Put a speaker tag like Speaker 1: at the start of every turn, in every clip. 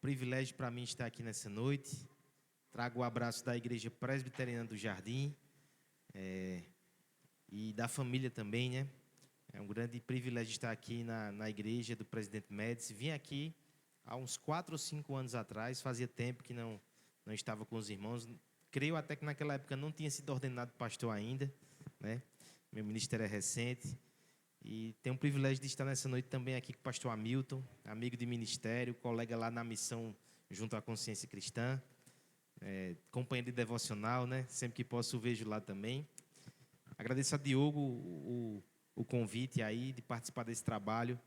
Speaker 1: privilégio para mim estar aqui nessa noite. Trago o abraço da Igreja Presbiteriana do Jardim e da família também, né? É um grande privilégio estar aqui na igreja do Presidente Médici. Vim aqui há uns 4 ou 5 anos atrás, fazia tempo que não estava com os irmãos. Creio até que naquela época não tinha sido ordenado pastor ainda, né? Meu ministério é recente. E tenho o privilégio de estar nessa noite também aqui com o pastor Hamilton, amigo de ministério, colega lá na missão junto à Consciência Cristã, companheiro de devocional, né? Sempre que posso o vejo lá também. Agradeço a Diogo o convite aí de participar desse trabalho.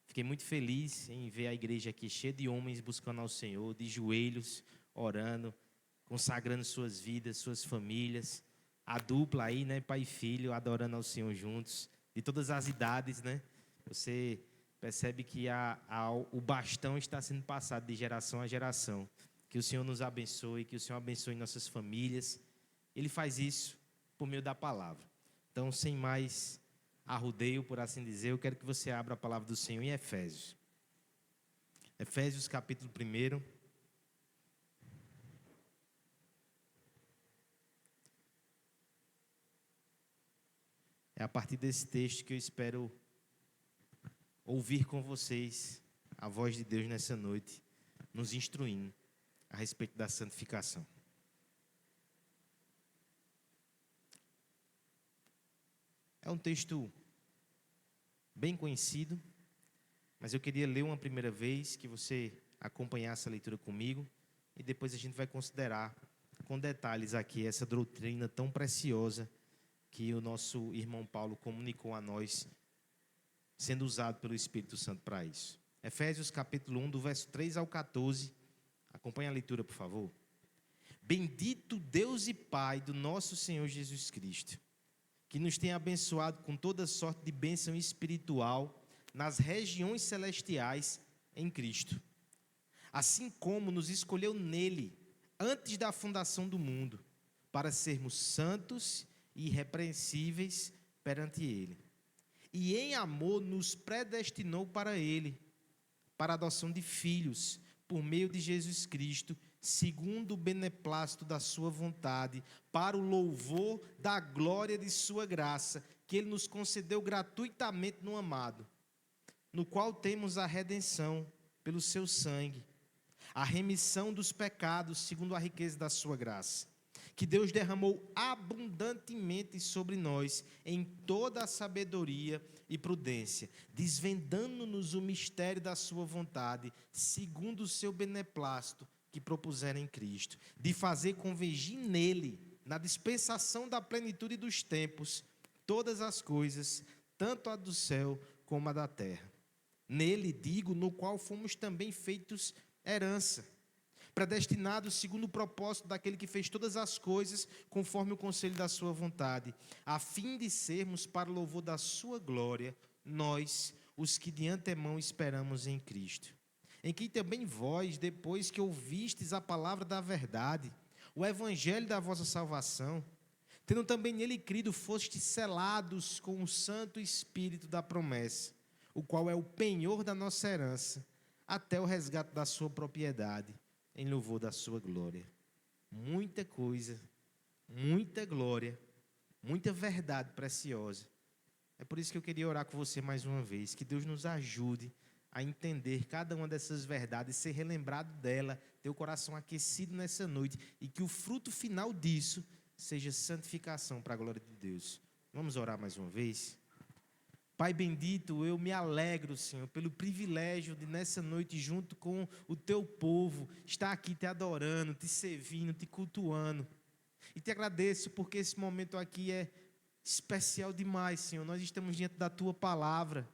Speaker 1: Fiquei muito feliz em ver a igreja aqui cheia de homens buscando ao Senhor, de joelhos, orando, consagrando suas vidas, suas famílias. A dupla aí, né? Pai e filho, adorando ao Senhor juntos. De todas as idades, né? Você percebe que o bastão está sendo passado de geração a geração. Que o Senhor nos abençoe, que o Senhor abençoe nossas famílias. Ele faz isso por meio da palavra. Então, sem mais arrudeio, por assim dizer, eu quero que você abra a palavra do Senhor em Efésios. Efésios capítulo 1. É a partir desse texto que eu espero ouvir com vocês a voz de Deus nessa noite, nos instruindo a respeito da santificação. É um texto bem conhecido, mas eu queria ler uma primeira vez, que você acompanhasse a leitura comigo, e depois a gente vai considerar com detalhes aqui essa doutrina tão preciosa que o nosso irmão Paulo comunicou a nós, sendo usado pelo Espírito Santo para isso. Efésios capítulo 1, do verso 3 ao 14. Acompanhe a leitura, por favor. Bendito Deus e Pai do nosso Senhor Jesus Cristo, que nos tem abençoado com toda sorte de bênção espiritual nas regiões celestiais em Cristo. Assim como nos escolheu nele, antes da fundação do mundo, para sermos santos e irrepreensíveis perante ele. E em amor nos predestinou para ele, para a adoção de filhos, por meio de Jesus Cristo, segundo o beneplácito da sua vontade, para o louvor da glória de sua graça, que ele nos concedeu gratuitamente no amado, no qual temos a redenção pelo seu sangue, a remissão dos pecados, segundo a riqueza da sua graça, que Deus derramou abundantemente sobre nós, em toda a sabedoria e prudência, desvendando-nos o mistério da sua vontade, segundo o seu beneplácito, que propuseram em Cristo, de fazer convergir nele, na dispensação da plenitude dos tempos, todas as coisas, tanto a do céu como a da terra. Nele, digo, no qual fomos também feitos herança, predestinados segundo o propósito daquele que fez todas as coisas, conforme o conselho da sua vontade, a fim de sermos para o louvor da sua glória, nós, os que de antemão esperamos em Cristo, em quem também vós, depois que ouvistes a palavra da verdade, o evangelho da vossa salvação, tendo também nele crido, fostes selados com o Santo Espírito da promessa, o qual é o penhor da nossa herança, até o resgate da sua propriedade, em louvor da sua glória. Muita coisa, muita glória, muita verdade preciosa. É por isso que eu queria orar com você mais uma vez, que Deus nos ajude a entender cada uma dessas verdades, ser relembrado dela, ter o coração aquecido nessa noite, e que o fruto final disso seja santificação para a glória de Deus. Vamos orar mais uma vez? Pai bendito, eu me alegro, Senhor, pelo privilégio de nessa noite, junto com o teu povo, estar aqui te adorando, te servindo, te cultuando. E te agradeço porque esse momento aqui é especial demais, Senhor. Nós estamos diante da tua palavra,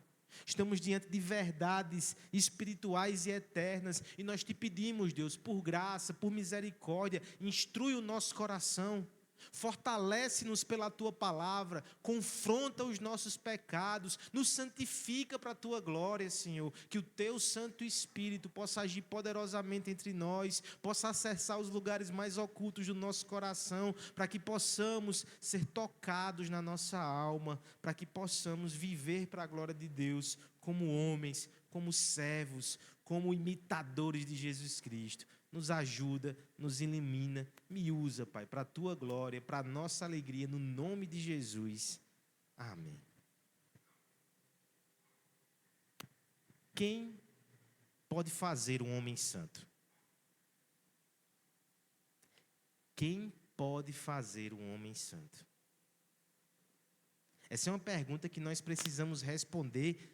Speaker 1: estamos diante de verdades espirituais e eternas, e nós te pedimos, Deus, por graça, por misericórdia, instrui o nosso coração, fortalece-nos pela tua palavra, confronta os nossos pecados, nos santifica para a tua glória, Senhor, que o teu Santo Espírito possa agir poderosamente entre nós, possa acessar os lugares mais ocultos do nosso coração, para que possamos ser tocados na nossa alma, para que possamos viver para a glória de Deus, como homens, como servos, como imitadores de Jesus Cristo. Nos ajuda, nos ilumina, me usa, Pai, para a Tua glória, para a nossa alegria, no nome de Jesus. Amém. Quem pode fazer um homem santo? Quem pode fazer um homem santo? Essa é uma pergunta que nós precisamos responder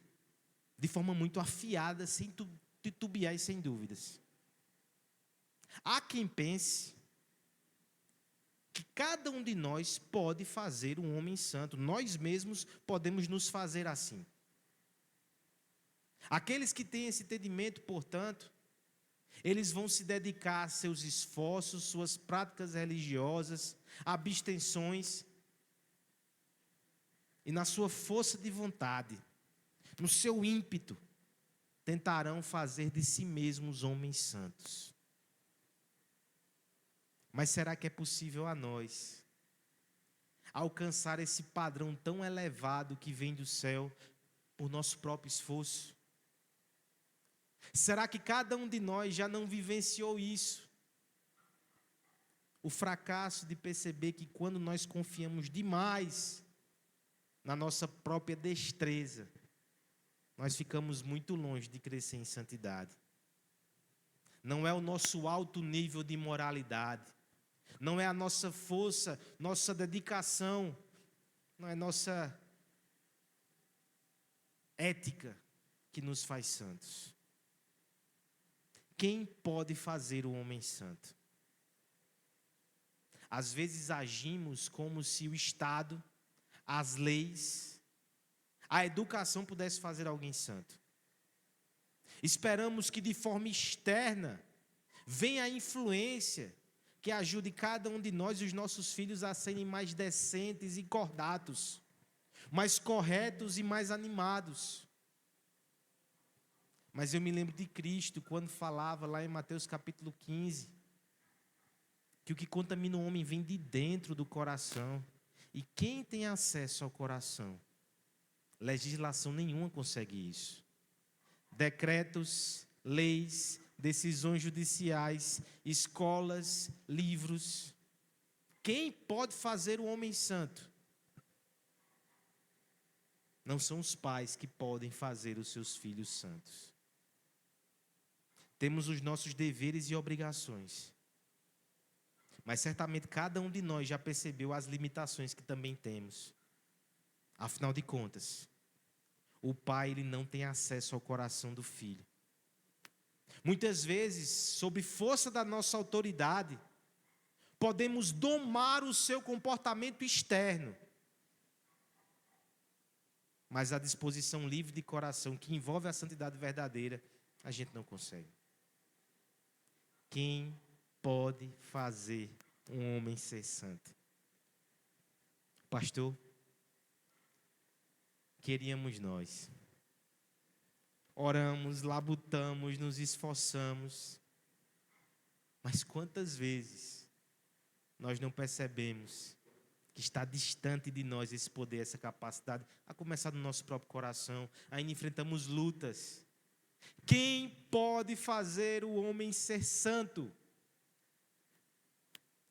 Speaker 1: de forma muito afiada, sem titubear e sem dúvidas. Há quem pense que cada um de nós pode fazer um homem santo. Nós mesmos podemos nos fazer assim. Aqueles que têm esse entendimento, portanto, eles vão se dedicar a seus esforços, suas práticas religiosas, abstenções, e na sua força de vontade, no seu ímpeto, tentarão fazer de si mesmos homens santos. Mas será que é possível a nós alcançar esse padrão tão elevado que vem do céu por nosso próprio esforço? Será que cada um de nós já não vivenciou isso? O fracasso de perceber que quando nós confiamos demais na nossa própria destreza, nós ficamos muito longe de crescer em santidade. Não é o nosso alto nível de moralidade, não é a nossa força, nossa dedicação, não é nossa ética que nos faz santos. Quem pode fazer o homem santo? Às vezes agimos como se o Estado, as leis, a educação pudesse fazer alguém santo. Esperamos que de forma externa venha a influência que ajude cada um de nós e os nossos filhos a serem mais decentes e cordatos, mais corretos e mais animados. Mas eu me lembro de Cristo quando falava lá em Mateus capítulo 15, que o que contamina o homem vem de dentro do coração. E quem tem acesso ao coração? Legislação nenhuma consegue isso. Decretos, leis, decisões judiciais, escolas, livros. Quem pode fazer o homem santo? Não são os pais que podem fazer os seus filhos santos. Temos os nossos deveres e obrigações. Mas certamente cada um de nós já percebeu as limitações que também temos. Afinal de contas, o pai ele não tem acesso ao coração do filho. Muitas vezes, sob força da nossa autoridade, podemos domar o seu comportamento externo. Mas a disposição livre de coração, que envolve a santidade verdadeira, a gente não consegue. Quem pode fazer um homem ser santo? Pastor, queríamos nós. Oramos, labutamos, nos esforçamos. Mas quantas vezes nós não percebemos que está distante de nós esse poder, essa capacidade, a começar do nosso próprio coração, ainda enfrentamos lutas. Quem pode fazer o homem ser santo?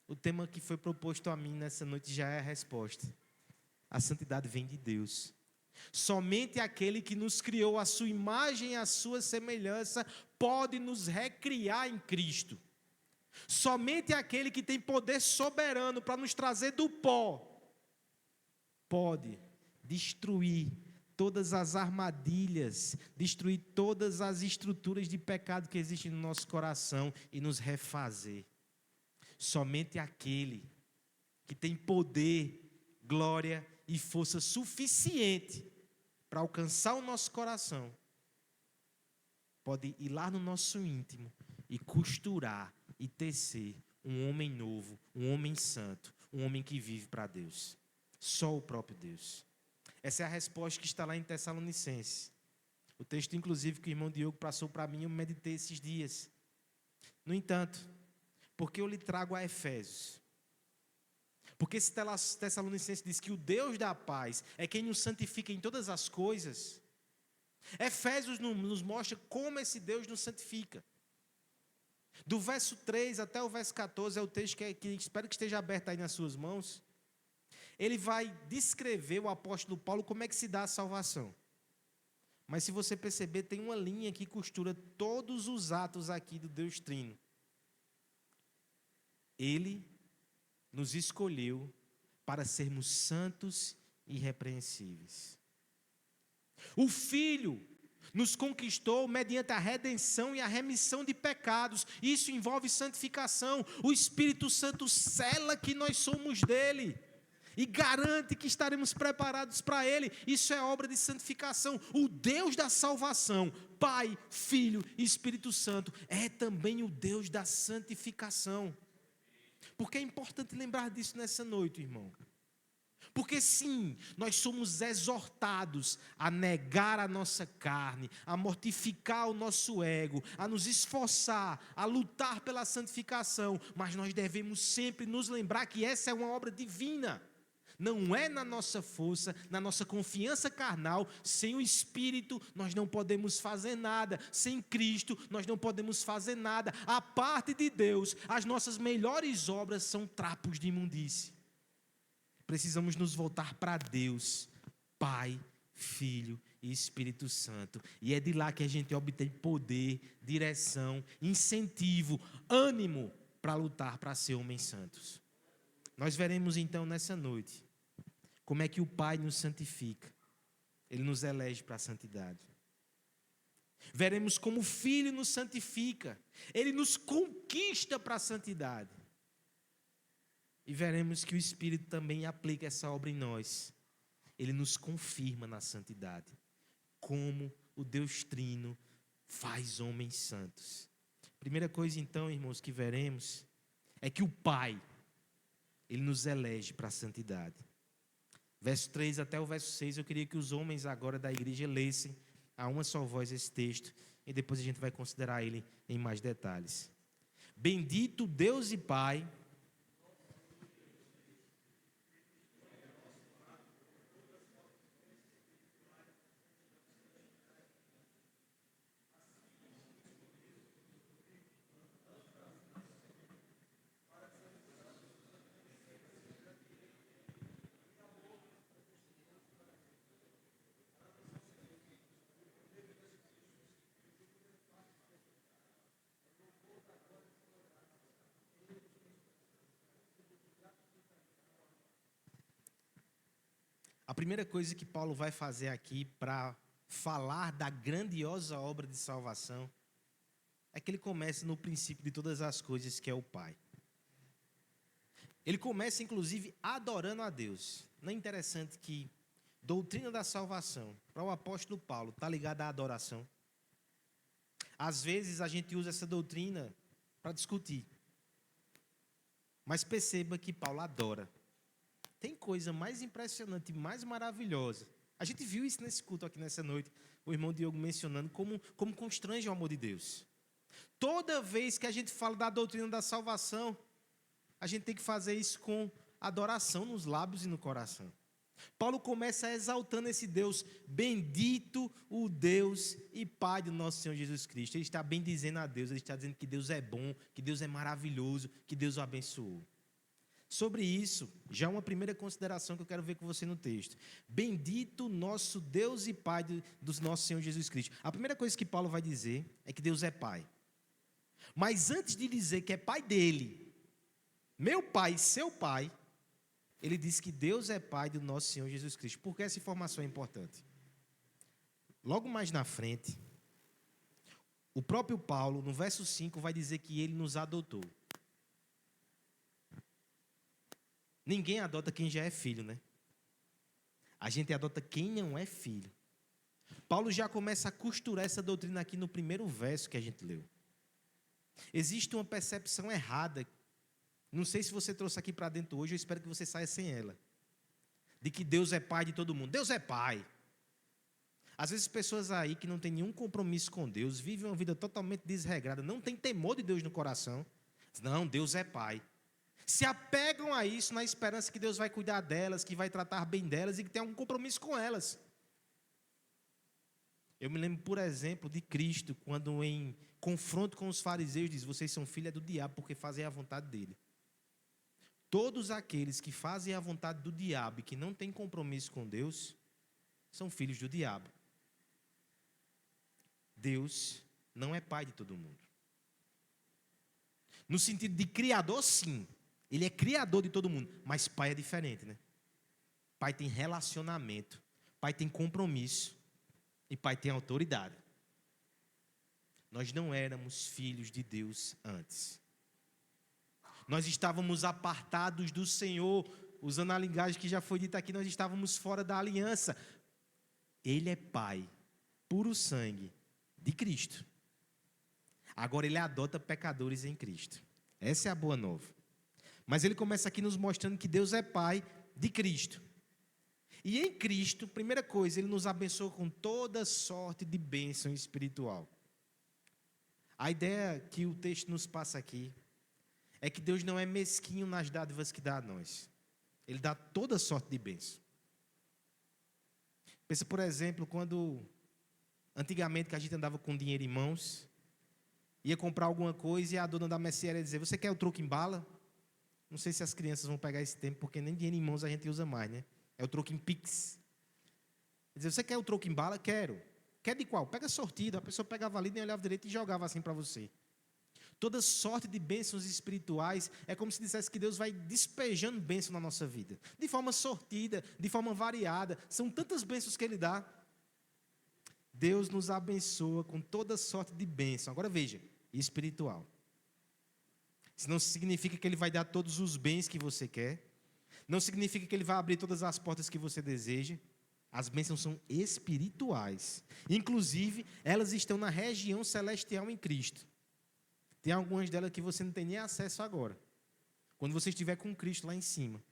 Speaker 1: O tema que foi proposto a mim nessa noite já é a resposta. A santidade vem de Deus. Somente aquele que nos criou à sua imagem e à sua semelhança pode nos recriar em Cristo. Somente aquele que tem poder soberano para nos trazer do pó pode destruir todas as armadilhas, destruir todas as estruturas de pecado que existem no nosso coração e nos refazer. Somente aquele que tem poder, glória e força suficiente para alcançar o nosso coração pode ir lá no nosso íntimo e costurar e tecer um homem novo, um homem santo, um homem que vive para Deus. Só o próprio Deus. Essa é a resposta que está lá em Tessalonicenses. O texto, inclusive, que o irmão Diogo passou para mim, eu meditei esses dias. No entanto, porque eu lhe trago a Efésios? Porque esse Tessalonicenses diz que o Deus da paz é quem nos santifica em todas as coisas. Efésios nos mostra como esse Deus nos santifica. Do verso 3 até o verso 14 é o texto que espero que esteja aberto aí nas suas mãos. Ele vai descrever, o apóstolo Paulo, como é que se dá a salvação. Mas se você perceber, tem uma linha que costura todos os atos aqui do Deus Trino. Ele nos escolheu para sermos santos e irrepreensíveis. O Filho nos conquistou mediante a redenção e a remissão de pecados. Isso envolve santificação. O Espírito Santo sela que nós somos dele e garante que estaremos preparados para ele. Isso é obra de santificação. O Deus da salvação, Pai, Filho e Espírito Santo, é também o Deus da santificação. Porque é importante lembrar disso nessa noite, irmão. Porque sim, nós somos exortados a negar a nossa carne, a mortificar o nosso ego, a nos esforçar, a lutar pela santificação, mas nós devemos sempre nos lembrar que essa é uma obra divina. Não é na nossa força, na nossa confiança carnal. Sem o Espírito nós não podemos fazer nada. Sem Cristo nós não podemos fazer nada. A parte de Deus, as nossas melhores obras são trapos de imundície. Precisamos nos voltar para Deus, Pai, Filho e Espírito Santo. E é de lá que a gente obtém poder, direção, incentivo, ânimo para lutar para ser homens santos. Nós veremos então nessa noite como é que o Pai nos santifica. Ele nos elege para a santidade. Veremos como o Filho nos santifica. Ele nos conquista para a santidade. E veremos que o Espírito também aplica essa obra em nós. Ele nos confirma na santidade. Como o Deus Trino faz homens santos. Primeira coisa então, irmãos, que veremos é que o Pai, Ele nos elege para a santidade. Verso 3 até o verso 6, eu queria que os homens agora da igreja lessem a uma só voz esse texto, e depois a gente vai considerar ele em mais detalhes. Bendito Deus e Pai, a primeira coisa que Paulo vai fazer aqui para falar da grandiosa obra de salvação é que ele começa no princípio de todas as coisas, que é o Pai. Ele começa, inclusive, adorando a Deus. Não é interessante que doutrina da salvação, para o apóstolo Paulo, está ligada à adoração? Às vezes a gente usa essa doutrina para discutir. Mas perceba que Paulo adora. Tem coisa mais impressionante, mais maravilhosa. A gente viu isso nesse culto aqui nessa noite, o irmão Diogo mencionando como constrange o amor de Deus. Toda vez que a gente fala da doutrina da salvação, a gente tem que fazer isso com adoração nos lábios e no coração. Paulo começa exaltando esse Deus, bendito o Deus e Pai do nosso Senhor Jesus Cristo. Ele está bendizendo a Deus, ele está dizendo que Deus é bom, que Deus é maravilhoso, que Deus o abençoou. Sobre isso, já uma primeira consideração que eu quero ver com você no texto. Bendito nosso Deus e Pai do nosso Senhor Jesus Cristo. A primeira coisa que Paulo vai dizer é que Deus é Pai. Mas antes de dizer que é Pai dele, meu Pai e seu Pai, ele diz que Deus é Pai do nosso Senhor Jesus Cristo. Por que essa informação é importante? Logo mais na frente, o próprio Paulo, no verso 5, vai dizer que ele nos adotou. Ninguém adota quem já é filho, né? A gente adota quem não é filho. Paulo já começa a costurar essa doutrina aqui no primeiro verso que a gente leu. Existe uma percepção errada. Não sei se você trouxe aqui para dentro hoje, eu espero que você saia sem ela. De que Deus é pai de todo mundo. Deus é pai. Às vezes pessoas aí que não têm nenhum compromisso com Deus, vivem uma vida totalmente desregrada, não tem temor de Deus no coração. Não, Deus é pai. Se apegam a isso na esperança que Deus vai cuidar delas, que vai tratar bem delas e que tem algum compromisso com elas. Eu me lembro, por exemplo, de Cristo, quando em confronto com os fariseus diz: vocês são filhos do diabo porque fazem a vontade dele. Todos aqueles que fazem a vontade do diabo e que não têm compromisso com Deus, são filhos do diabo. Deus não é pai de todo mundo. No sentido de criador, sim. Ele é criador de todo mundo, mas pai é diferente, né? Pai tem relacionamento, pai tem compromisso e pai tem autoridade. Nós não éramos filhos de Deus antes. Nós estávamos apartados do Senhor, usando a linguagem que já foi dita aqui, nós estávamos fora da aliança. Ele é pai, puro sangue, de Cristo. Agora ele adota pecadores em Cristo. Essa é a boa nova. Mas ele começa aqui nos mostrando que Deus é pai de Cristo. E em Cristo, primeira coisa, ele nos abençoa com toda sorte de bênção espiritual. A ideia que o texto nos passa aqui é que Deus não é mesquinho nas dádivas que dá a nós. Ele dá toda sorte de bênção. Pensa, por exemplo, quando antigamente que a gente andava com dinheiro em mãos, ia comprar alguma coisa e a dona da mercearia ia dizer: você quer o troco em bala? Não sei se as crianças vão pegar esse tempo, porque nem dinheiro em mãos a gente usa mais, né? É o troco em Pix. Dizer: você quer o troco em bala? Quero. Quer de qual? Pega sortido. A pessoa pegava ali, nem olhava direito e jogava assim para você. Toda sorte de bênçãos espirituais é como se dissesse que Deus vai despejando bênção na nossa vida. De forma sortida, de forma variada. São tantas bênçãos que Ele dá. Deus nos abençoa com toda sorte de bênção. Agora veja, espiritual. Isso não significa que Ele vai dar todos os bens que você quer. Não significa que Ele vai abrir todas as portas que você deseja. As bênçãos são espirituais. Inclusive, elas estão na região celestial em Cristo. Tem algumas delas que você não tem nem acesso agora. Quando você estiver com Cristo lá em cima,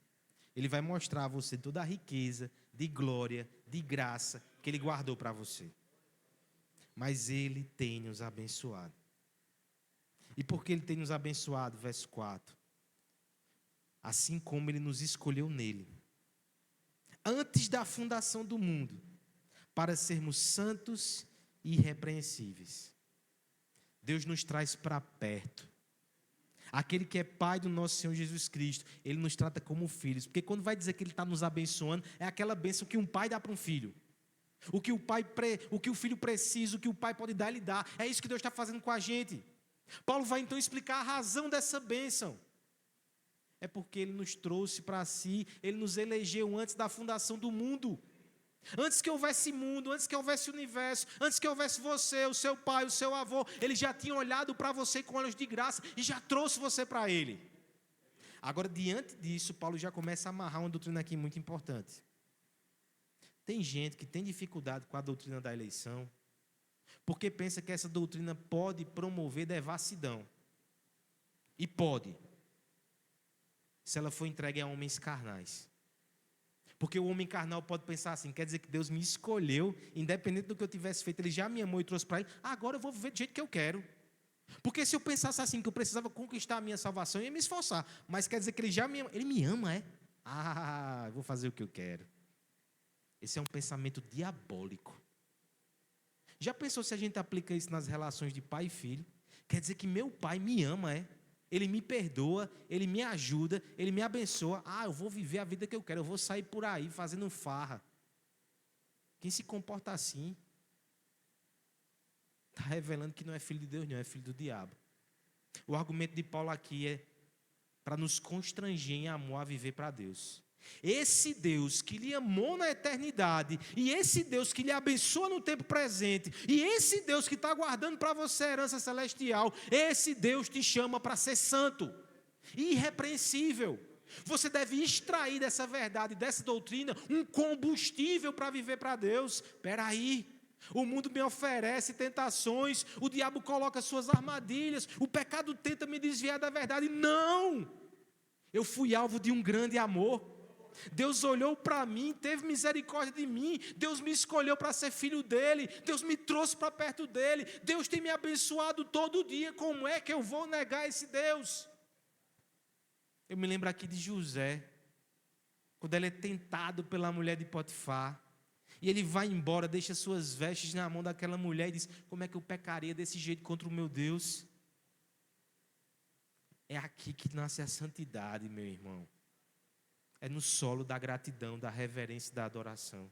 Speaker 1: Ele vai mostrar a você toda a riqueza de glória, de graça que Ele guardou para você. Mas Ele tem nos abençoado. E por que Ele tem nos abençoado? Verso 4. Assim como Ele nos escolheu nele, antes da fundação do mundo, para sermos santos e irrepreensíveis. Deus nos traz para perto. Aquele que é pai do nosso Senhor Jesus Cristo, Ele nos trata como filhos. Porque quando vai dizer que Ele está nos abençoando, é aquela bênção que um pai dá para um filho. O que o filho precisa, o que o pai pode dar, Ele dá. É isso que Deus está fazendo com a gente. Paulo vai então explicar a razão dessa bênção. É porque Ele nos trouxe para si, Ele nos elegeu antes da fundação do mundo. Antes que houvesse mundo, antes que houvesse universo, antes que houvesse você, o seu pai, o seu avô, Ele já tinha olhado para você com olhos de graça e já trouxe você para Ele. Agora, diante disso, Paulo já começa a amarrar uma doutrina aqui muito importante. Tem gente que tem dificuldade com a doutrina da eleição, porque pensa que essa doutrina pode promover devassidão. E pode, se ela for entregue a homens carnais. Porque o homem carnal pode pensar assim: quer dizer que Deus me escolheu, independente do que eu tivesse feito, Ele já me amou e trouxe para Ele, agora eu vou viver do jeito que eu quero. Porque se eu pensasse assim, que eu precisava conquistar a minha salvação, eu ia me esforçar. Mas quer dizer que Ele já me ama, Ele me ama, é? Eu vou fazer o que eu quero. Esse é um pensamento diabólico. Já pensou se a gente aplica isso nas relações de pai e filho? Quer dizer que meu pai me ama, é? Ele me perdoa, Ele me ajuda, Ele me abençoa. Eu vou viver a vida que eu quero, eu vou sair por aí fazendo farra. Quem se comporta assim está revelando que não é filho de Deus, não, é filho do diabo. O argumento de Paulo aqui é para nos constranger em amor a viver para Deus. Esse Deus que lhe amou na eternidade, e esse Deus que lhe abençoa no tempo presente, e esse Deus que está guardando para você a herança celestial, esse Deus te chama para ser santo, irrepreensível. Você deve extrair dessa verdade, dessa doutrina, um combustível para viver para Deus. Espera aí, o mundo me oferece tentações, o diabo coloca suas armadilhas, o pecado tenta me desviar da verdade. Não! Eu fui alvo de um grande amor. Deus olhou para mim, teve misericórdia de mim. Deus me escolheu para ser filho dele. Deus me trouxe para perto dele. Deus tem me abençoado todo dia. Como é que eu vou negar esse Deus? Eu me lembro aqui de José, quando ele é tentado pela mulher de Potifar. E ele vai embora, deixa suas vestes na mão daquela mulher e diz: como é que eu pecaria desse jeito contra o meu Deus? É aqui que nasce a santidade, meu irmão. É no solo da gratidão, da reverência e da adoração.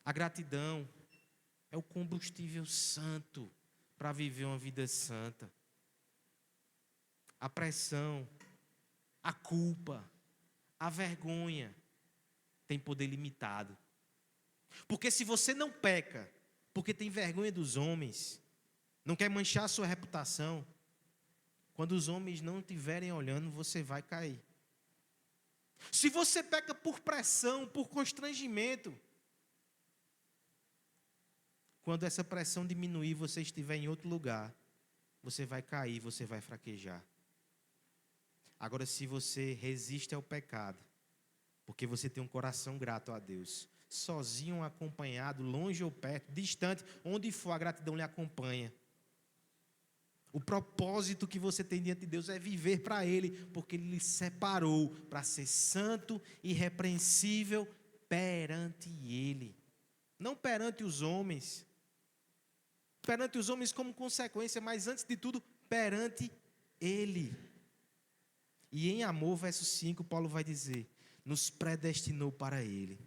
Speaker 1: A gratidão é o combustível santo para viver uma vida santa. A pressão, a culpa, a vergonha tem poder limitado. Porque se você não peca, porque tem vergonha dos homens, não quer manchar a sua reputação, quando os homens não estiverem olhando, você vai cair. Se você peca por pressão, por constrangimento, quando essa pressão diminuir, você estiver em outro lugar, você vai cair, você vai fraquejar. Agora, se você resiste ao pecado, porque você tem um coração grato a Deus, sozinho ou acompanhado, longe ou perto, distante, onde for, a gratidão lhe acompanha. O propósito que você tem diante de Deus é viver para Ele, porque Ele lhe separou para ser santo e irrepreensível perante Ele. Não perante os homens. Perante os homens como consequência, mas antes de tudo, perante Ele. E em amor, verso 5, Paulo vai dizer: nos predestinou para Ele,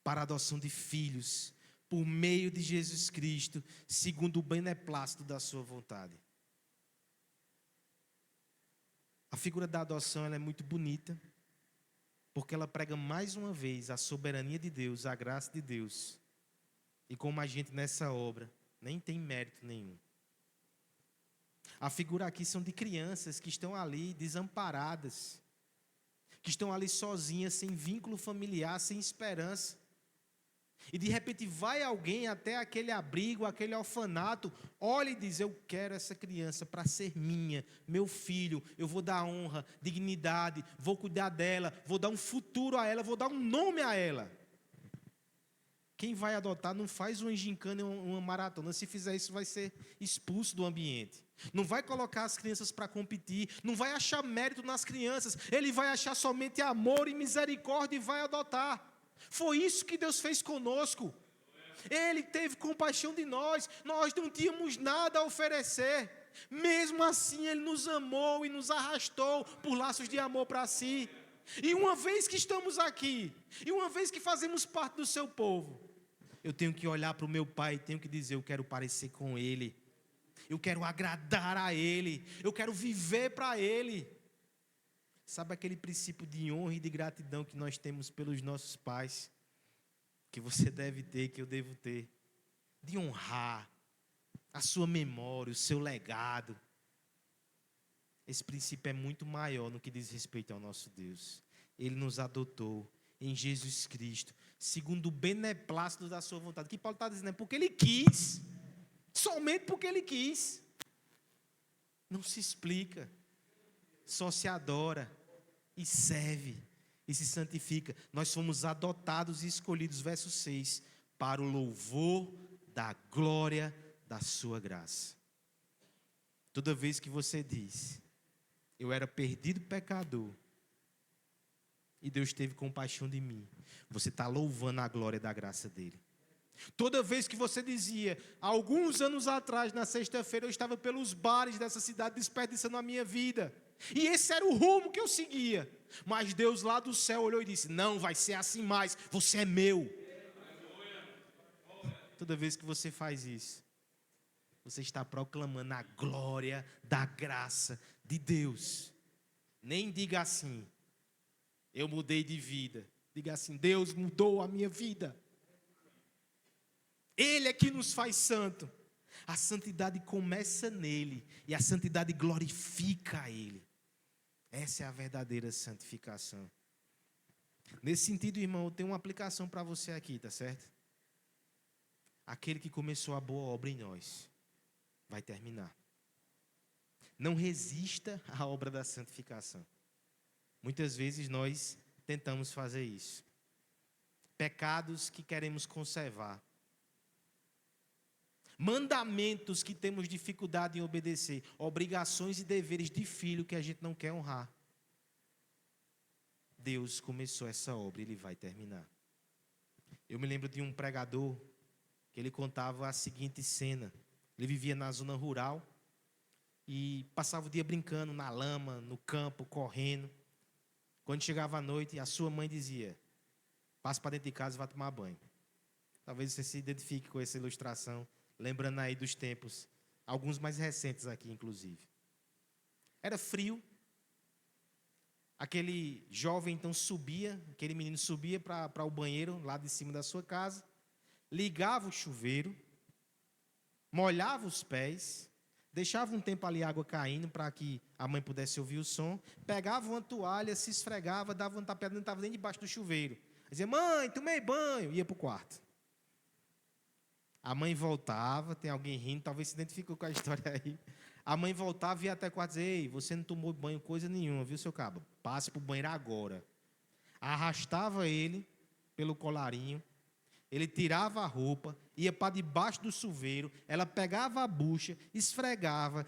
Speaker 1: para a adoção de filhos, por meio de Jesus Cristo, segundo o beneplácito da sua vontade. A figura da adoção ela é muito bonita, porque ela prega mais uma vez a soberania de Deus, a graça de Deus. E como a gente nessa obra nem tem mérito nenhum. A figura aqui são de crianças que estão ali desamparadas, que estão ali sozinhas, sem vínculo familiar, sem esperança. E de repente vai alguém até aquele abrigo, aquele orfanato, olha e diz: eu quero essa criança para ser minha, meu filho, eu vou dar honra, dignidade, vou cuidar dela, vou dar um futuro a ela, vou dar um nome a ela. Quem vai adotar não faz uma gincana, uma maratona. Se fizer isso, vai ser expulso do ambiente. Não vai colocar as crianças para competir, não vai achar mérito nas crianças, ele vai achar somente amor e misericórdia e vai adotar. Foi isso que Deus fez conosco. Ele teve compaixão de nós não tínhamos nada a oferecer. Mesmo assim, Ele nos amou e nos arrastou por laços de amor para si. E uma vez que estamos aqui, e uma vez que fazemos parte do seu povo, eu tenho que olhar para o meu Pai e tenho que dizer: eu quero parecer com Ele, eu quero agradar a Ele, eu quero viver para Ele. Sabe aquele princípio de honra e de gratidão que nós temos pelos nossos pais, que você deve ter, que eu devo ter, de honrar a sua memória, o seu legado. Esse princípio é muito maior no que diz respeito ao nosso Deus. Ele nos adotou em Jesus Cristo, segundo o beneplácito da sua vontade. O que Paulo está dizendo é porque Ele quis, somente porque Ele quis. Não se explica, só se adora e serve e se santifica. Nós fomos adotados e escolhidos, verso 6, para o louvor da glória da sua graça. Toda vez que você diz: eu era perdido pecador e Deus teve compaixão de mim, você está louvando a glória da graça dele. Toda vez que você dizia: alguns anos atrás, na sexta-feira, eu estava pelos bares dessa cidade desperdiçando a minha vida, e esse era o rumo que eu seguia, mas Deus lá do céu olhou e disse: não vai ser assim mais, você é meu. Toda vez que você faz isso, você está proclamando a glória da graça de Deus. Nem diga assim: eu mudei de vida. Diga assim: Deus mudou a minha vida. Ele é que nos faz santo. A santidade começa nele e a santidade glorifica a ele. Essa é a verdadeira santificação. Nesse sentido, irmão, eu tenho uma aplicação para você aqui, tá certo? Aquele que começou a boa obra em nós vai terminar. Não resista à obra da santificação. Muitas vezes nós tentamos fazer isso. Pecados que queremos conservar. Mandamentos que temos dificuldade em obedecer. Obrigações e deveres de filho que a gente não quer honrar. Deus começou essa obra e Ele vai terminar. Eu me lembro de um pregador que ele contava a seguinte cena. Ele vivia na zona rural e passava o dia brincando na lama, no campo, correndo. Quando chegava à noite, a sua mãe dizia: passe para dentro de casa e vá tomar banho. Talvez você se identifique com essa ilustração, lembrando aí dos tempos, alguns mais recentes aqui, inclusive. Era frio. Aquele jovem, então, aquele menino subia para o banheiro, lá de cima da sua casa, ligava o chuveiro, molhava os pés, deixava um tempo ali a água caindo para que a mãe pudesse ouvir o som, pegava uma toalha, se esfregava, dava um tapete, estava dentro debaixo do chuveiro. Dizia: mãe, tomei banho, ia para o quarto. A mãe voltava, tem alguém rindo, talvez se identificou com a história aí. A mãe voltava e ia até o quarto e dizia: ei, você não tomou banho coisa nenhuma, viu, seu cabo? Passe para o banheiro agora. Arrastava ele pelo colarinho, ele tirava a roupa, ia para debaixo do chuveiro, ela pegava a bucha, esfregava,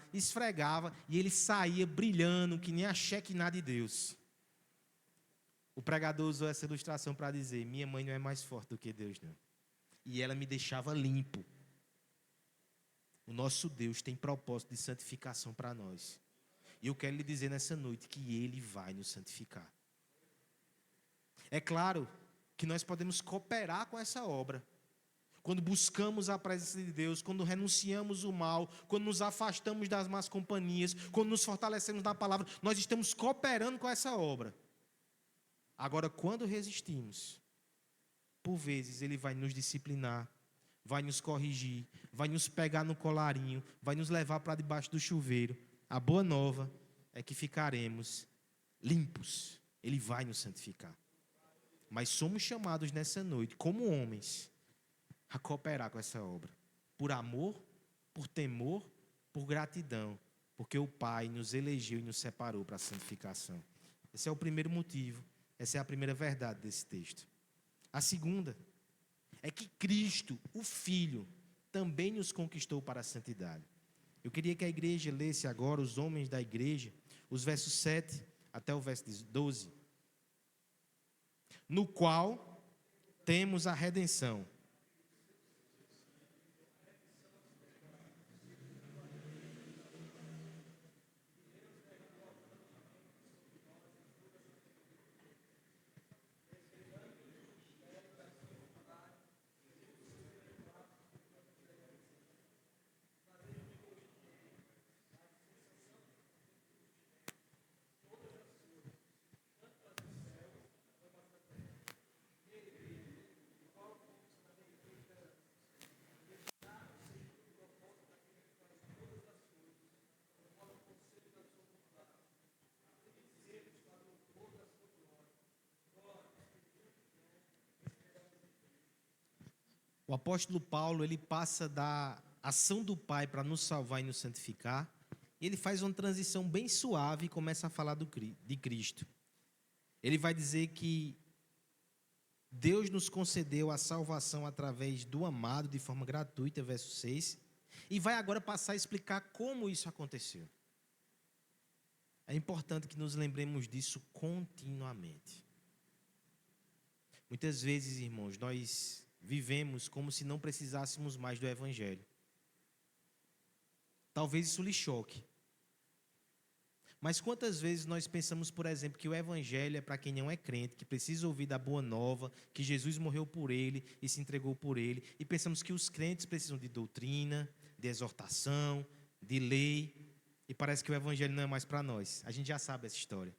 Speaker 1: e ele saía brilhando, que nem a Shekinah de Deus. O pregador usou essa ilustração para dizer: minha mãe não é mais forte do que Deus, não. E ela me deixava limpo. O nosso Deus tem propósito de santificação para nós. E eu quero lhe dizer nessa noite que Ele vai nos santificar. É claro que nós podemos cooperar com essa obra. Quando buscamos a presença de Deus, quando renunciamos o mal, quando nos afastamos das más companhias, quando nos fortalecemos na palavra, nós estamos cooperando com essa obra. Agora, quando resistimos, por vezes Ele vai nos disciplinar, vai nos corrigir, vai nos pegar no colarinho, vai nos levar para debaixo do chuveiro. A boa nova é que ficaremos limpos. Ele vai nos santificar. Mas somos chamados nessa noite, como homens, a cooperar com essa obra. Por amor, por temor, por gratidão. Porque o Pai nos elegeu e nos separou para a santificação. Esse é o primeiro motivo. Essa é a primeira verdade desse texto. A segunda é que Cristo, o Filho, também nos conquistou para a santidade. Eu queria que a igreja lesse agora, os homens da igreja, os versos 7 até o verso 12. No qual temos a redenção. O apóstolo Paulo, ele passa da ação do Pai para nos salvar e nos santificar, e ele faz uma transição bem suave e começa a falar de Cristo. Ele vai dizer que Deus nos concedeu a salvação através do amado de forma gratuita, verso 6, e vai agora passar a explicar como isso aconteceu. É importante que nos lembremos disso continuamente. Muitas vezes, irmãos, nós vivemos como se não precisássemos mais do Evangelho. Talvez isso lhe choque. Mas quantas vezes nós pensamos, por exemplo, que o Evangelho é para quem não é crente, que precisa ouvir da boa nova, que Jesus morreu por ele e se entregou por ele, e pensamos que os crentes precisam de doutrina, de exortação, de lei, e parece que o Evangelho não é mais para nós. A gente já sabe essa história.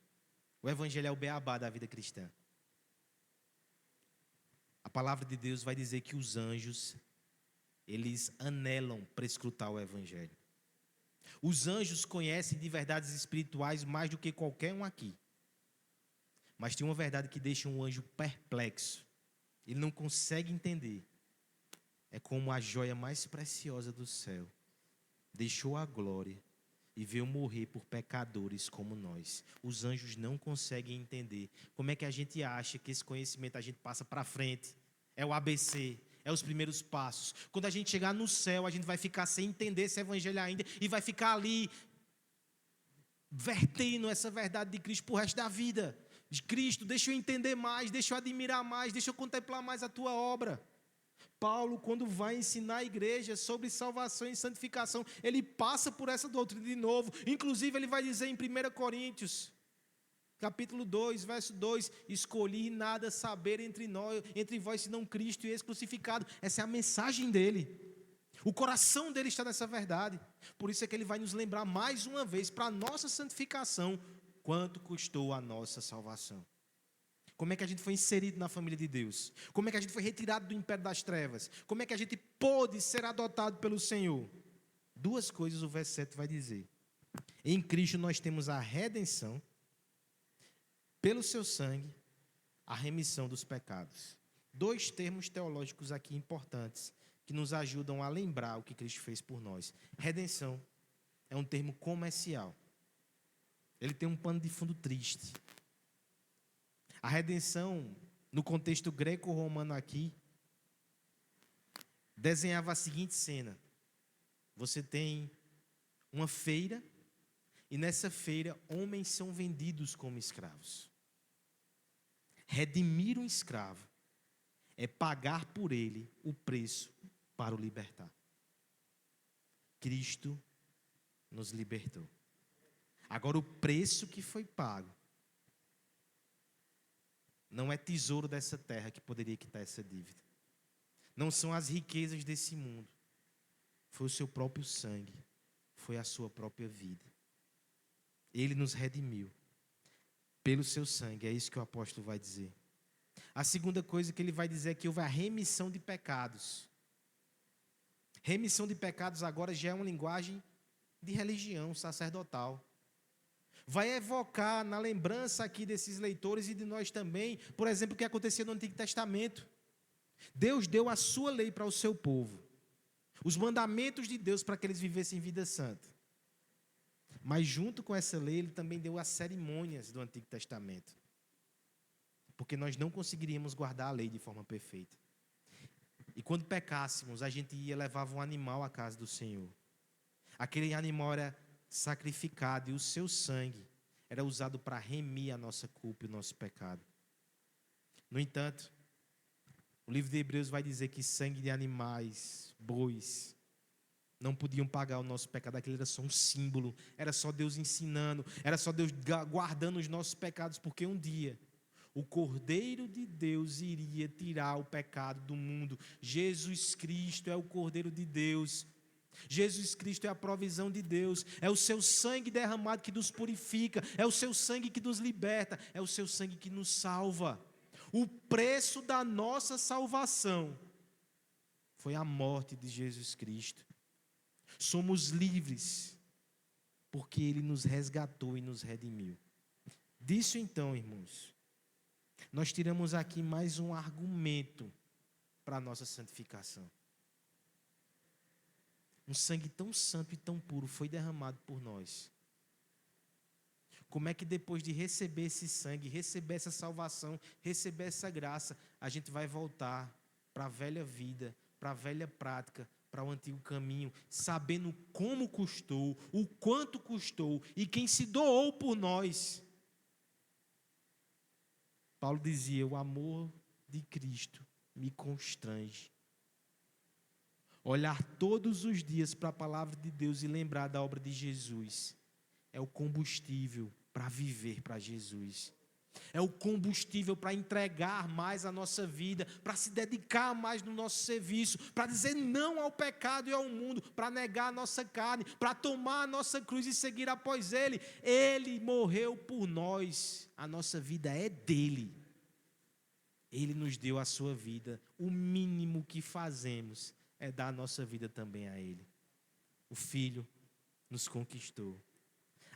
Speaker 1: O Evangelho é o beabá da vida cristã. A palavra de Deus vai dizer que os anjos, eles anelam para escutar o Evangelho. Os anjos conhecem de verdades espirituais mais do que qualquer um aqui. Mas tem uma verdade que deixa um anjo perplexo. Ele não consegue entender. É como a joia mais preciosa do céu deixou a glória e veio morrer por pecadores como nós. Os anjos não conseguem entender. Como é que a gente acha que esse conhecimento a gente passa para frente? É o ABC, é os primeiros passos. Quando a gente chegar no céu, a gente vai ficar sem entender esse evangelho ainda e vai ficar ali vertendo essa verdade de Cristo para o resto da vida. de Cristo, deixa eu entender mais, deixa eu admirar mais, deixa eu contemplar mais a tua obra. Paulo, quando vai ensinar a igreja sobre salvação e santificação, ele passa por essa doutrina de novo. Inclusive, ele vai dizer em 1 Coríntios, capítulo 2, verso 2, escolhi nada saber entre vós, senão Cristo e esse crucificado. Essa é a mensagem dele. O coração dele está nessa verdade. Por isso é que ele vai nos lembrar mais uma vez, para a nossa santificação, quanto custou a nossa salvação. Como é que a gente foi inserido na família de Deus? Como é que a gente foi retirado do império das trevas? Como é que a gente pôde ser adotado pelo Senhor? Duas coisas o verso 7 vai dizer. Em Cristo nós temos a redenção, pelo seu sangue, a remissão dos pecados. Dois termos teológicos aqui importantes, que nos ajudam a lembrar o que Cristo fez por nós. Redenção é um termo comercial. Ele tem um pano de fundo triste. A redenção, no contexto greco-romano aqui, desenhava a seguinte cena. Você tem uma feira, e nessa feira homens são vendidos como escravos. Redimir um escravo é pagar por ele o preço para o libertar. Cristo nos libertou. Agora, o preço que foi pago não é tesouro dessa terra que poderia quitar essa dívida. Não são as riquezas desse mundo. Foi o seu próprio sangue. Foi a sua própria vida. Ele nos redimiu pelo seu sangue. É isso que o apóstolo vai dizer. A segunda coisa que ele vai dizer é que houve a remissão de pecados. Remissão de pecados agora já é uma linguagem de religião sacerdotal. Vai evocar na lembrança aqui desses leitores e de nós também, por exemplo, o que acontecia no Antigo Testamento. Deus deu a sua lei para o seu povo, os mandamentos de Deus para que eles vivessem vida santa. Mas junto com essa lei, ele também deu as cerimônias do Antigo Testamento, porque nós não conseguiríamos guardar a lei de forma perfeita. E quando pecássemos, a gente levava um animal à casa do Senhor. Aquele animal era sacrificado e o seu sangue era usado para remir a nossa culpa e o nosso pecado. No entanto, o livro de Hebreus vai dizer que sangue de animais, bois, não podiam pagar o nosso pecado. Aquilo era só um símbolo, era só Deus ensinando, era só Deus guardando os nossos pecados, porque um dia o Cordeiro de Deus iria tirar o pecado do mundo. Jesus Cristo é o Cordeiro de Deus. Jesus Cristo é a provisão de Deus, é o seu sangue derramado que nos purifica, é o seu sangue que nos liberta, é o seu sangue que nos salva. O preço da nossa salvação foi a morte de Jesus Cristo. Somos livres porque Ele nos resgatou e nos redimiu. Disso então, irmãos, nós tiramos aqui mais um argumento para a nossa santificação. Um sangue tão santo e tão puro foi derramado por nós. Como é que depois de receber esse sangue, receber essa salvação, receber essa graça, a gente vai voltar para a velha vida, para a velha prática, para o antigo caminho, sabendo como custou, o quanto custou e quem se doou por nós? Paulo dizia: o amor de Cristo me constrange. Olhar todos os dias para a palavra de Deus e lembrar da obra de Jesus é o combustível para viver para Jesus. É o combustível para entregar mais a nossa vida, para se dedicar mais no nosso serviço, para dizer não ao pecado e ao mundo, para negar a nossa carne, para tomar a nossa cruz e seguir após Ele. Ele morreu por nós, a nossa vida é dele. Ele nos deu a sua vida, o mínimo que fazemos é dar a nossa vida também a Ele. O Filho nos conquistou.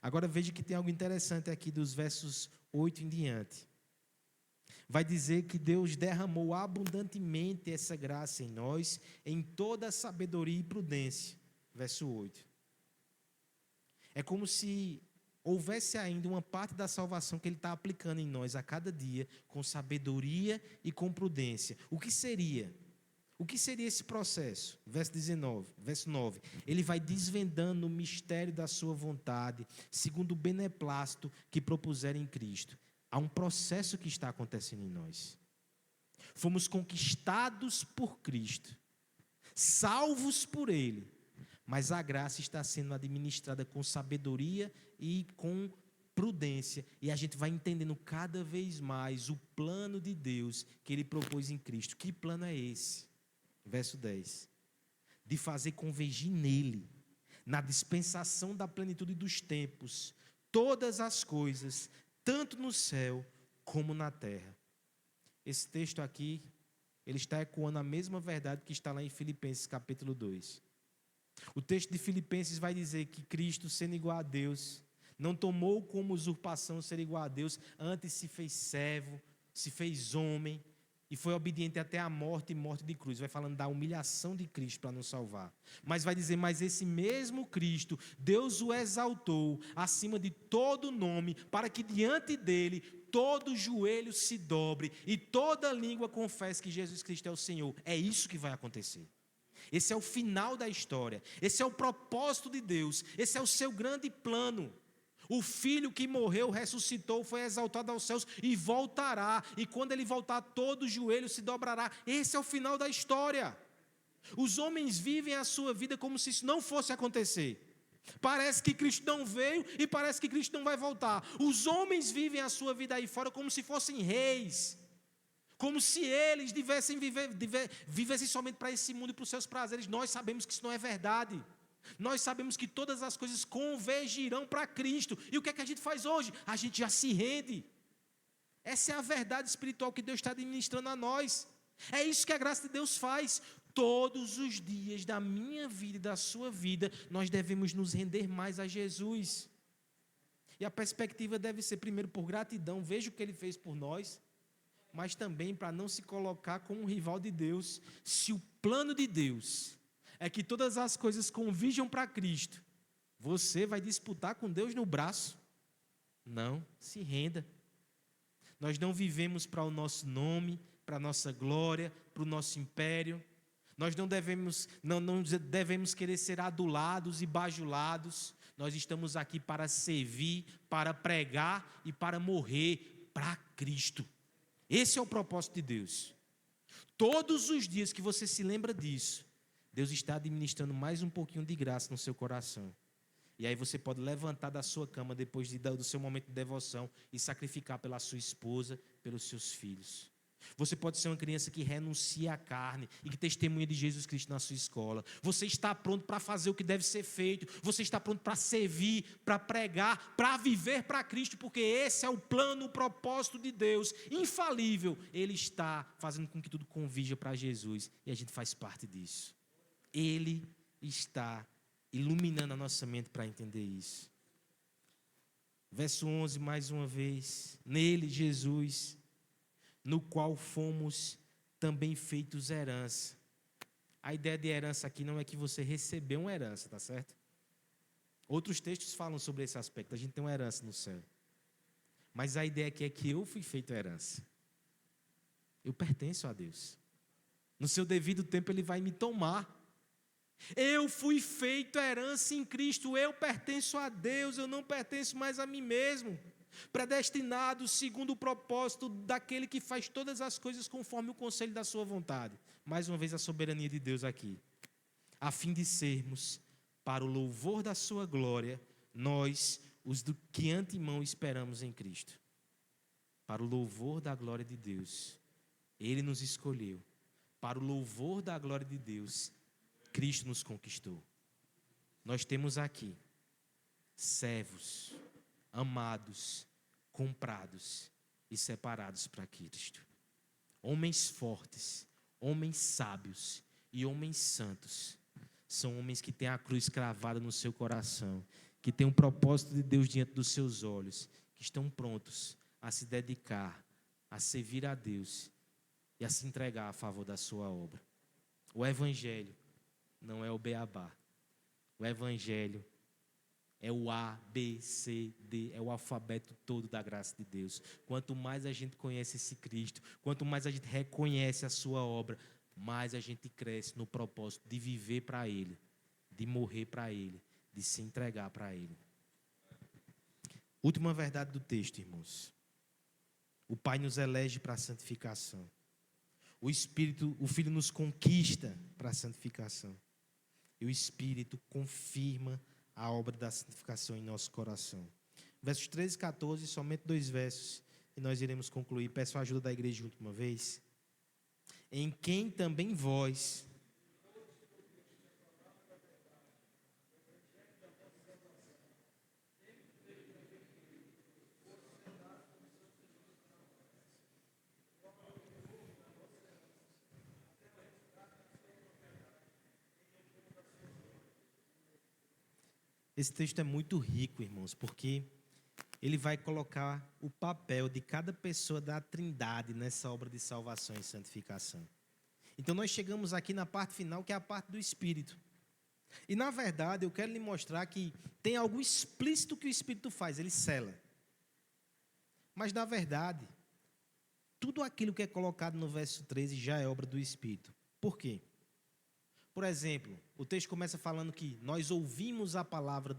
Speaker 1: Agora veja que tem algo interessante aqui dos versos 8 em diante. Vai dizer que Deus derramou abundantemente essa graça em nós, em toda a sabedoria e prudência. Verso 8. É como se houvesse ainda uma parte da salvação que Ele está aplicando em nós a cada dia, com sabedoria e com prudência. O que seria? O que seria esse processo? Verso 9. Ele vai desvendando o mistério da sua vontade, segundo o beneplácito que propuser em Cristo, Há um processo que está acontecendo em nós. Fomos conquistados por Cristo, salvos por Ele, mas a graça está sendo administrada com sabedoria e com prudência, e a gente vai entendendo cada vez mais o plano de Deus que Ele propôs em Cristo. Que plano é esse? Verso 10. De fazer convergir nele, na dispensação da plenitude dos tempos, todas as coisas, tanto no céu como na terra. Esse texto aqui, ele está ecoando a mesma verdade que está lá em Filipenses capítulo 2. O texto de Filipenses vai dizer que Cristo, sendo igual a Deus, não tomou como usurpação ser igual a Deus, antes se fez servo, se fez homem, e foi obediente até a morte e morte de cruz. Vai falando da humilhação de Cristo para nos salvar. Mas vai dizer, mas esse mesmo Cristo, Deus o exaltou acima de todo nome, para que diante dele todo joelho se dobre e toda língua confesse que Jesus Cristo é o Senhor. É isso que vai acontecer. Esse é o final da história. Esse é o propósito de Deus. Esse é o seu grande plano. O Filho que morreu, ressuscitou, foi exaltado aos céus e voltará. E quando ele voltar, todo joelho se dobrará. Esse é o final da história. Os homens vivem a sua vida como se isso não fosse acontecer. Parece que Cristo não veio e parece que Cristo não vai voltar. Os homens vivem a sua vida aí fora como se fossem reis. Como se eles vivessem somente para esse mundo e para os seus prazeres. Nós sabemos que isso não é verdade. Nós sabemos que todas as coisas convergirão para Cristo. E o que é que a gente faz hoje? A gente já se rende. Essa é a verdade espiritual que Deus está administrando a nós. É isso que a graça de Deus faz. Todos os dias da minha vida e da sua vida, nós devemos nos render mais a Jesus. E a perspectiva deve ser, primeiro, por gratidão, veja o que Ele fez por nós, mas também para não se colocar como um rival de Deus. Se o plano de Deus é que todas as coisas converjam para Cristo, você vai disputar com Deus no braço? Não, se renda. Nós não vivemos para o nosso nome, para a nossa glória, para o nosso império. Nós não devemos querer ser adulados e bajulados. Nós estamos aqui para servir, para pregar e para morrer para Cristo. Esse é o propósito de Deus. Todos os dias que você se lembra disso, Deus está administrando mais um pouquinho de graça no seu coração. E aí você pode levantar da sua cama depois do seu momento de devoção e sacrificar pela sua esposa, pelos seus filhos. Você pode ser uma criança que renuncia à carne e que testemunha de Jesus Cristo na sua escola. Você está pronto para fazer o que deve ser feito. Você está pronto para servir, para pregar, para viver para Cristo, porque esse é o plano, o propósito de Deus, infalível. Ele está fazendo com que tudo converja para Jesus e a gente faz parte disso. Ele está iluminando a nossa mente para entender isso. Verso 11, mais uma vez. Nele, Jesus, no qual fomos também feitos herança. A ideia de herança aqui não é que você recebeu uma herança, tá certo? Outros textos falam sobre esse aspecto. A gente tem uma herança no céu. Mas a ideia aqui é que eu fui feito herança. Eu pertenço a Deus. No seu devido tempo Ele vai me tomar. Eu fui feito herança em Cristo. Eu pertenço a Deus. Eu não pertenço mais a mim mesmo. Predestinado segundo o propósito daquele que faz todas as coisas conforme o conselho da sua vontade. Mais uma vez a soberania de Deus aqui. A fim de sermos, para o louvor da sua glória, nós, os do que antemão esperamos em Cristo. Para o louvor da glória de Deus, Ele nos escolheu. Para o louvor da glória de Deus, Cristo nos conquistou. Nós temos aqui servos, amados, comprados e separados para Cristo. Homens fortes, homens sábios e homens santos. São homens que têm a cruz cravada no seu coração, que têm um propósito de Deus diante dos seus olhos, que estão prontos a se dedicar, a servir a Deus e a se entregar a favor da sua obra. O Evangelho não é o beabá. O Evangelho é o A, B, C, D, é o alfabeto todo da graça de Deus. Quanto mais a gente conhece esse Cristo, quanto mais a gente reconhece a sua obra, mais a gente cresce no propósito de viver para Ele, de morrer para Ele, de se entregar para Ele. Última verdade do texto, irmãos. O Pai nos elege para a santificação. O Filho nos conquista para a santificação. E o Espírito confirma a obra da santificação em nosso coração. Versos 13 e 14, somente 2 versos, e nós iremos concluir. Peço a ajuda da igreja junto uma vez. Em quem também vós... Esse texto é muito rico, irmãos, porque ele vai colocar o papel de cada pessoa da Trindade nessa obra de salvação e santificação. Então nós chegamos aqui na parte final, que é a parte do Espírito. E na verdade eu quero lhe mostrar que tem algo explícito que o Espírito faz, ele sela. Mas na verdade, tudo aquilo que é colocado no verso 13 já é obra do Espírito. Por quê? Por exemplo, o texto começa falando que nós ouvimos a palavra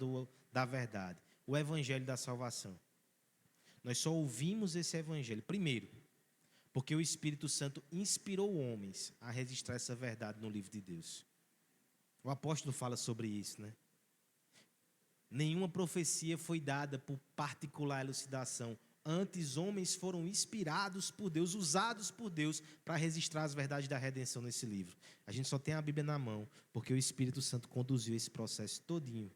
Speaker 1: da verdade, o evangelho da salvação. Nós só ouvimos esse evangelho, primeiro, porque o Espírito Santo inspirou homens a registrar essa verdade no livro de Deus. O apóstolo fala sobre isso, né? Nenhuma profecia foi dada por particular elucidação. Antes, homens foram inspirados por Deus, usados por Deus para registrar as verdades da redenção nesse livro. A gente só tem a Bíblia na mão, porque o Espírito Santo conduziu esse processo todinho.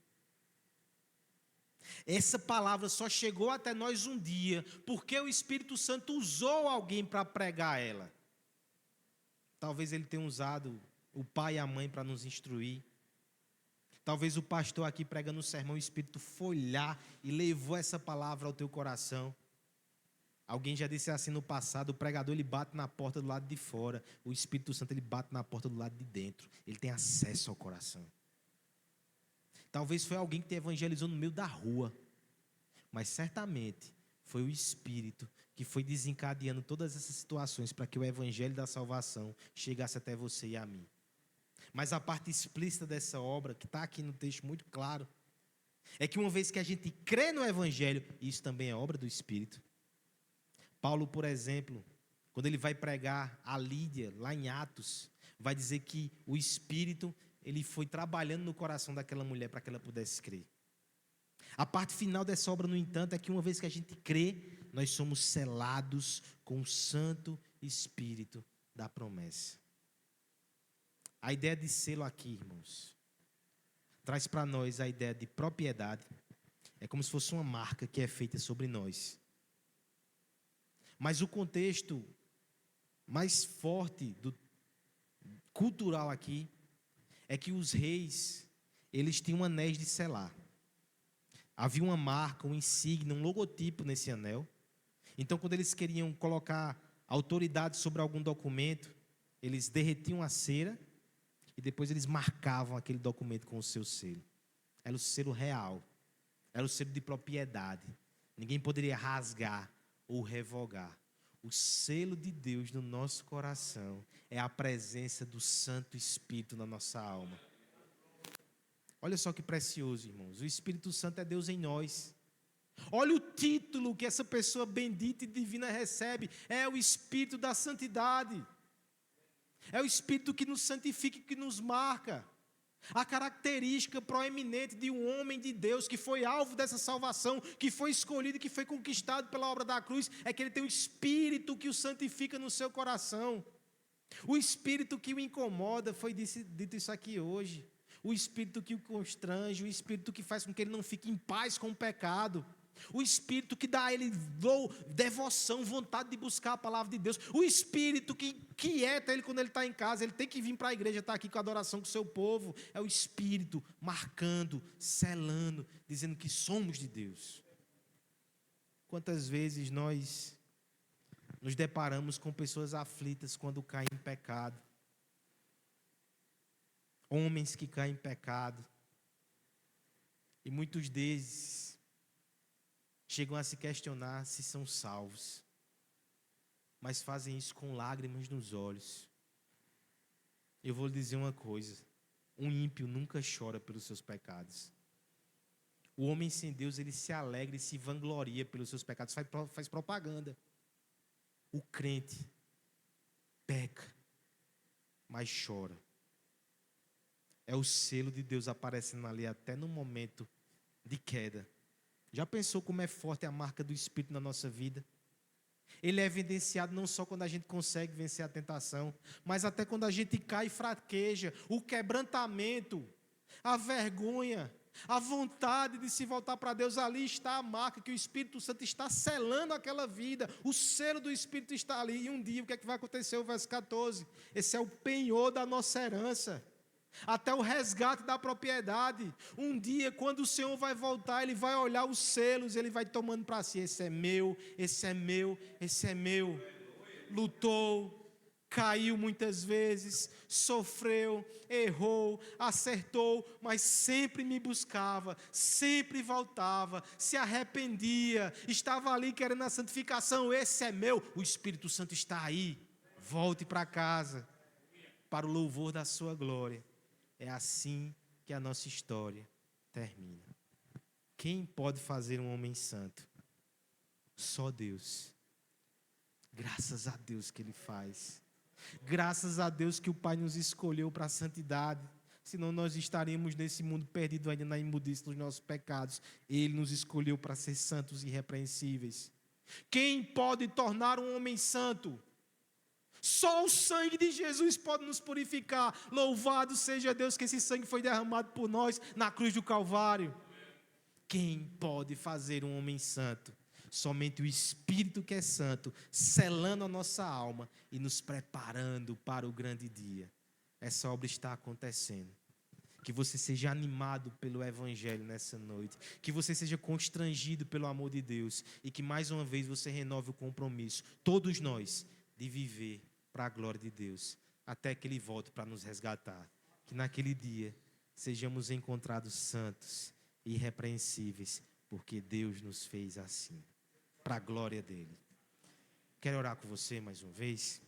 Speaker 1: Essa palavra só chegou até nós um dia, porque o Espírito Santo usou alguém para pregar ela. Talvez ele tenha usado o pai e a mãe para nos instruir. Talvez o pastor aqui pregando o sermão, o Espírito foi lá e levou essa palavra ao teu coração. Alguém já disse assim no passado, o pregador ele bate na porta do lado de fora, o Espírito Santo ele bate na porta do lado de dentro, ele tem acesso ao coração. Talvez foi alguém que te evangelizou no meio da rua, mas certamente foi o Espírito que foi desencadeando todas essas situações para que o evangelho da salvação chegasse até você e a mim. Mas a parte explícita dessa obra, que está aqui no texto muito claro, é que uma vez que a gente crê no evangelho, isso também é obra do Espírito. Paulo, por exemplo, quando ele vai pregar a Lídia, lá em Atos, vai dizer que o Espírito, ele foi trabalhando no coração daquela mulher para que ela pudesse crer. A parte final dessa obra, no entanto, é que uma vez que a gente crê, nós somos selados com o Santo Espírito da promessa. A ideia de selo aqui, irmãos, traz para nós a ideia de propriedade. É como se fosse uma marca que é feita sobre nós. Mas o contexto mais forte cultural aqui é que os reis, eles tinham anéis de selar. Havia uma marca, um insígnia, um logotipo nesse anel. Então, quando eles queriam colocar autoridade sobre algum documento, eles derretiam a cera e depois eles marcavam aquele documento com o seu selo. Era o selo real, era o selo de propriedade. Ninguém poderia rasgar ou revogar. O selo de Deus no nosso coração é a presença do Santo Espírito na nossa alma. Olha só que precioso, irmãos. O Espírito Santo é Deus em nós. Olha o título que essa pessoa bendita e divina recebe. É o Espírito da santidade. É o Espírito que nos santifica e que nos marca. A característica proeminente de um homem de Deus que foi alvo dessa salvação, que foi escolhido e que foi conquistado pela obra da cruz, é que ele tem o Espírito que o santifica no seu coração. O Espírito que o incomoda, foi dito isso aqui hoje. O Espírito que o constrange, o Espírito que faz com que ele não fique em paz com o pecado. O Espírito que dá a ele devoção, vontade de buscar a palavra de Deus. O Espírito que quieta ele quando ele está em casa. Ele tem que vir para a igreja, estar aqui com a adoração com o seu povo. É o Espírito marcando, selando, dizendo que somos de Deus. Quantas vezes nós nos deparamos com pessoas aflitas quando caem em pecado? Homens que caem em pecado. E muitos deles chegam a se questionar se são salvos, mas fazem isso com lágrimas nos olhos. Eu vou lhe dizer uma coisa: um ímpio nunca chora pelos seus pecados. O homem sem Deus, ele se alegra e se vangloria pelos seus pecados, faz propaganda. O crente peca, mas chora. É o selo de Deus aparecendo ali até no momento de queda. Já pensou como é forte a marca do Espírito na nossa vida? Ele é evidenciado não só quando a gente consegue vencer a tentação, mas até quando a gente cai e fraqueja. O quebrantamento, a vergonha, a vontade de se voltar para Deus, ali está a marca que o Espírito Santo está selando aquela vida. O selo do Espírito está ali. E um dia, o que é que vai acontecer? O verso 14. Esse é o penhor da nossa herança. Até o resgate da propriedade. Um dia, quando o Senhor vai voltar, Ele vai olhar os selos, Ele vai tomando para si: esse é meu, esse é meu, esse é meu. Lutou, caiu muitas vezes, sofreu, errou, acertou, mas sempre me buscava, sempre voltava, se arrependia, estava ali querendo a santificação. Esse é meu. O Espírito Santo está aí. Volte para casa, para o louvor da sua glória. É assim que a nossa história termina. Quem pode fazer um homem santo? Só Deus. Graças a Deus que Ele faz. Graças a Deus que o Pai nos escolheu para a santidade. Senão nós estaríamos nesse mundo perdido ainda na imundice dos nossos pecados. Ele nos escolheu para ser santos e irrepreensíveis. Quem pode tornar um homem santo? Só o sangue de Jesus pode nos purificar. Louvado seja Deus que esse sangue foi derramado por nós na cruz do Calvário. Quem pode fazer um homem santo? Somente o Espírito que é santo, selando a nossa alma e nos preparando para o grande dia. Essa obra está acontecendo. Que você seja animado pelo Evangelho nessa noite. Que você seja constrangido pelo amor de Deus. E que mais uma vez você renove o compromisso, todos nós, de viver para a glória de Deus, até que Ele volte para nos resgatar. Que naquele dia sejamos encontrados santos e irrepreensíveis, porque Deus nos fez assim, para a glória dEle. Quero orar com você mais uma vez.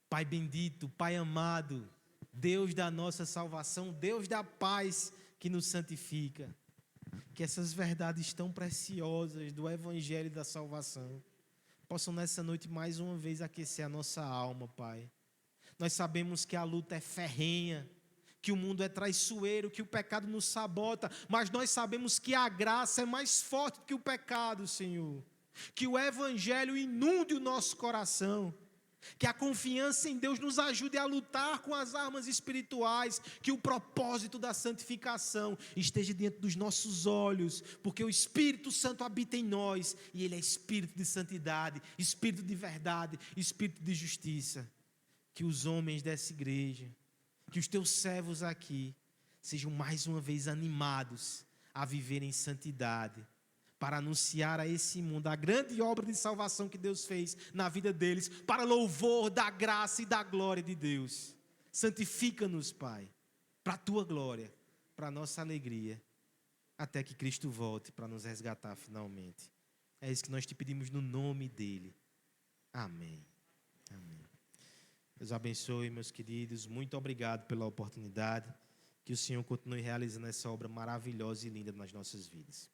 Speaker 1: Pai bendito, Pai amado, Deus da nossa salvação, Deus da paz que nos santifica, que essas verdades tão preciosas do Evangelho da salvação possam nessa noite mais uma vez aquecer a nossa alma, Pai. Nós sabemos que a luta é ferrenha, que o mundo é traiçoeiro, que o pecado nos sabota, mas nós sabemos que a graça é mais forte que o pecado, Senhor. Que o Evangelho inunde o nosso coração, que a confiança em Deus nos ajude a lutar com as armas espirituais, que o propósito da santificação esteja diante dos nossos olhos, porque o Espírito Santo habita em nós, e Ele é Espírito de santidade, Espírito de verdade, Espírito de justiça. Que os homens dessa igreja, que os teus servos aqui, sejam mais uma vez animados a viver em santidade, para anunciar a esse mundo a grande obra de salvação que Deus fez na vida deles, para louvor da graça e da glória de Deus. Santifica-nos, Pai, para a Tua glória, para a nossa alegria, até que Cristo volte para nos resgatar finalmente. É isso que nós te pedimos no nome dEle. Amém. Amém. Deus abençoe, meus queridos. Muito obrigado pela oportunidade. Que o Senhor continue realizando essa obra maravilhosa e linda nas nossas vidas.